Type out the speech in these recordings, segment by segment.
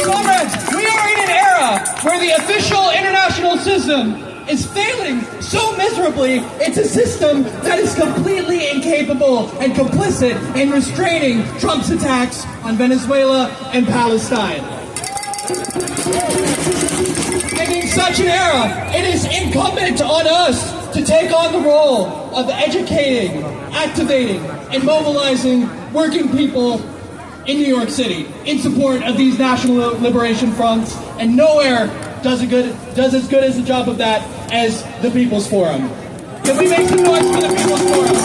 Comrades, we are in an era where the official international system is failing so miserably. It's a system that is completely incapable and complicit in restraining Trump's attacks on Venezuela and Palestine. And in such an era, it is incumbent on us to take on the role of educating, activating, and mobilizing working people in New York City in support of these national liberation fronts, and nowhere does as good as a job of that as the People's Forum. Can we make some noise for the People's Forum?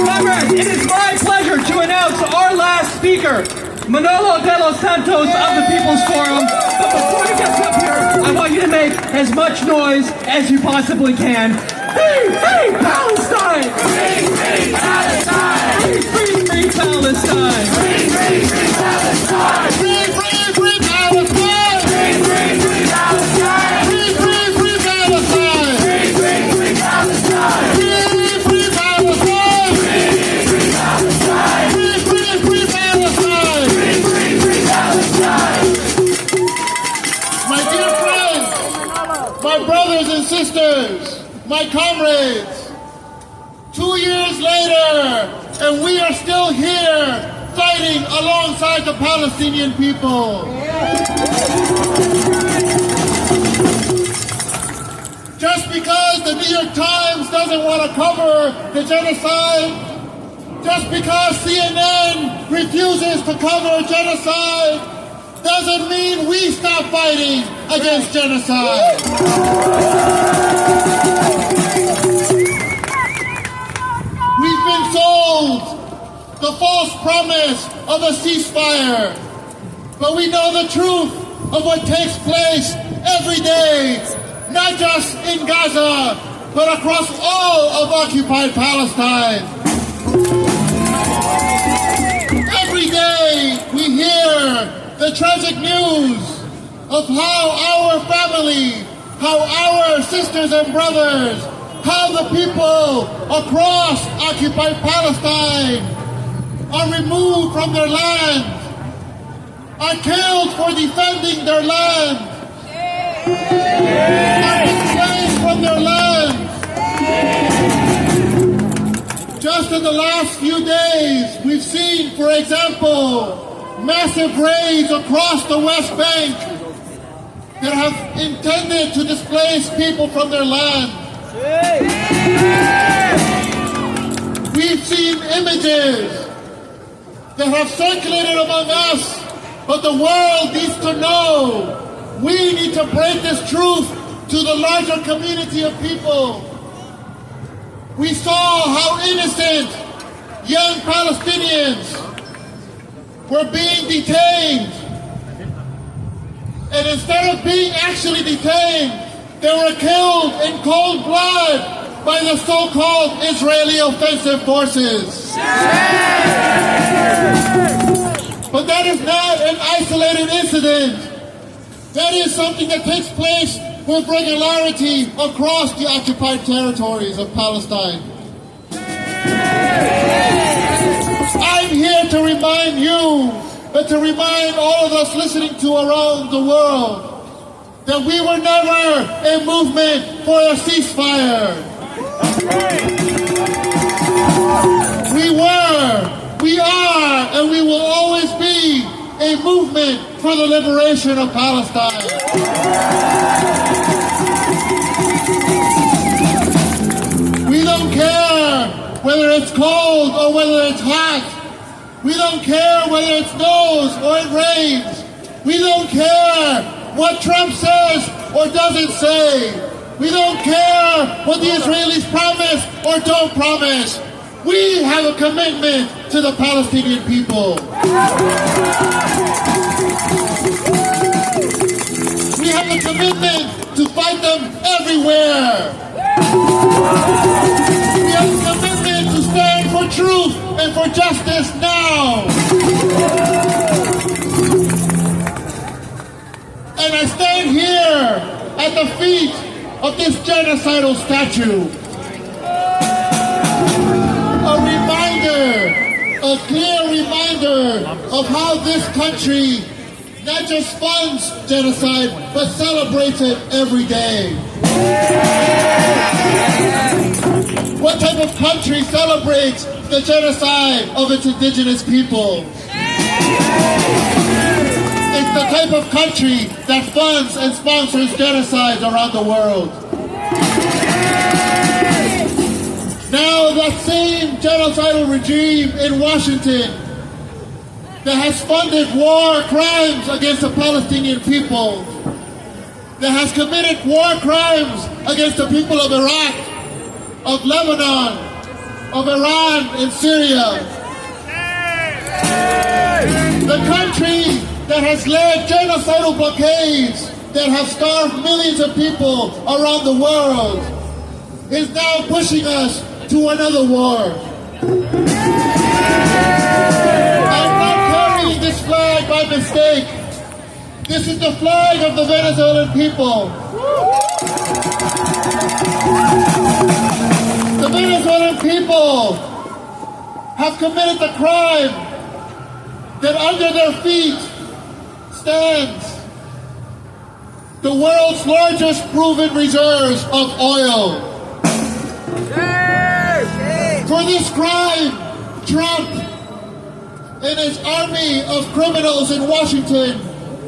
Comrades, it is my pleasure to announce our last speaker, Manolo de los Santos of the People's Forum. But before he gets up here, I want you to make as much noise as you possibly can. Free, free Palestine! Free, free Palestine! Free, free, free Palestine! Free, free, free Palestine! Free, free, free Palestine! Free, free, free Palestine! Free, free, free Palestine! Free, free, free Palestine! Free, free Palestine! Free, free Palestine! Free, free, free Palestine! My dear friends, my brothers and sisters, my comrades, 2 years later, and we are still here fighting alongside the Palestinian people. Just because the New York Times doesn't want to cover the genocide, just because CNN refuses to cover genocide, doesn't mean we stop fighting against genocide. We've been sold the false promise of a ceasefire, but we know the truth of what takes place every day, not just in Gaza, but across all of occupied Palestine. Every day we hear the tragic news of how our family, how our sisters and brothers, how the people across occupied Palestine are removed from their land, are killed for defending their land, are displaced from their land. Just in the last few days, we've seen, for example, massive raids across the West Bank that have intended to displace people from their land. We've seen images that have circulated among us, but the world needs to know. We need to break this truth to the larger community of people. We saw how innocent young Palestinians were being detained. And instead of being actually detained, they were killed in cold blood by the so-called Israeli offensive forces. But that is not an isolated incident. That is something that takes place with regularity across the occupied territories of Palestine. I'm here to remind you, but to remind all of us listening to around the world, that we were never a movement for a ceasefire. We are, and we will always be a movement for the liberation of Palestine. We don't care whether it's cold or whether it's hot. We don't care whether it snows or it rains. We don't care what Trump says or doesn't say. We don't care what the Israelis promise or don't promise. We have a commitment to the Palestinian people. We have a commitment to fight them everywhere. We have a commitment to stand for truth and for justice now. And I stand here at the feet of this genocidal statue. A reminder a clear reminder of how this country not just funds genocide, but celebrates it every day. What type of country celebrates the genocide of its indigenous people? It's the type of country that funds and sponsors genocides around the world. Now that same genocidal regime in Washington that has funded war crimes against the Palestinian people, that has committed war crimes against the people of Iraq, of Lebanon, of Iran and Syria. The country that has led genocidal blockades that have starved millions of people around the world is now pushing us to another war. I'm not carrying this flag by mistake. This is the flag of the Venezuelan people. The Venezuelan people have committed the crime that under their feet stands the world's largest proven reserves of oil. For this crime, Trump and his army of criminals in Washington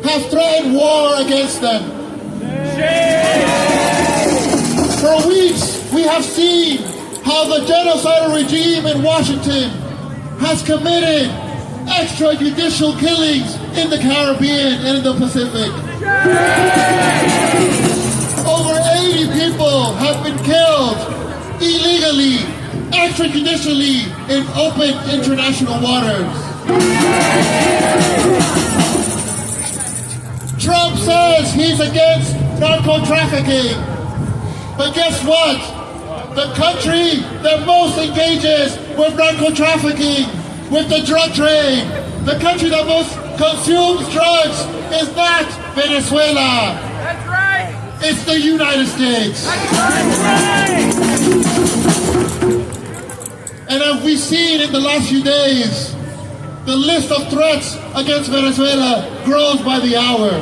have threatened war against them. For weeks, we have seen how the genocidal regime in Washington has committed extrajudicial killings in the Caribbean and in the Pacific. Over 80 people have been killed illegally, extrajudicially in open international waters. Trump says he's against narco-trafficking, but guess what? The country that most engages with narco-trafficking, with the drug trade, the country that most consumes drugs is not Venezuela. That's right. It's the United States. That's right. And as we've seen in the last few days, the list of threats against Venezuela grows by the hour.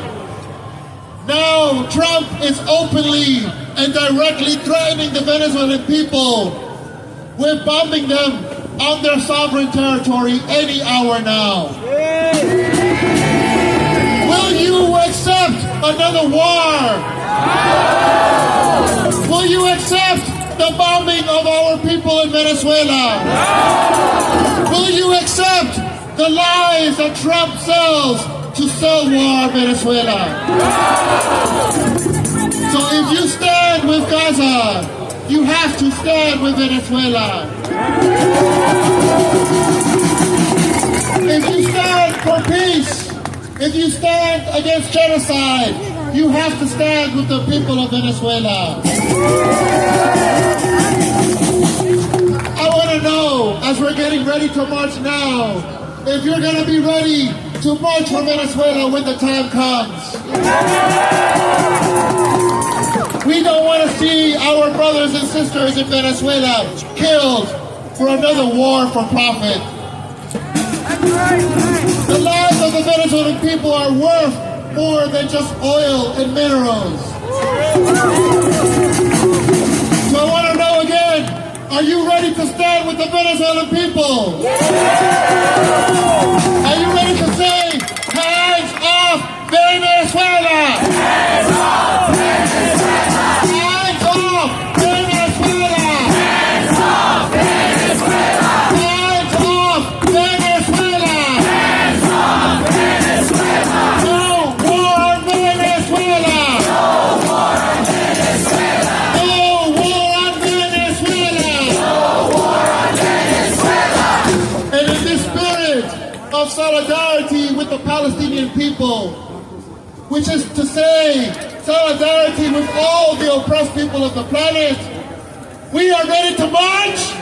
Now Trump is openly and directly threatening the Venezuelan people with bombing them on their sovereign territory any hour now. Will you accept another war? Will you accept the bombing of our people in Venezuela? Will you accept the lies that Trump sells to sell war Venezuela? So if you stand with Gaza, you have to stand with Venezuela. If you stand for peace, if you stand against genocide, you have to stand with the people of Venezuela. I want to know, as we're getting ready to march now, if you're going to be ready to march for Venezuela when the time comes. We don't want to see our brothers and sisters in Venezuela killed for another war for profit. The lives of the Venezuelan people are worth more than just oil and minerals. So I want to know again, are you ready to stand with the Venezuelan people? Are you ready to say, hands off Venezuela? Hands off Venezuela! Hands off Venezuela! Hands off Venezuela! Hands off Venezuela! Hands off Venezuela! No war on Venezuela! No war on Venezuela! No war on Venezuela! No war on Venezuela! And in this spirit of solidarity with the Palestinian people, which is to say, solidarity with all the oppressed people of the planet, we are ready to march.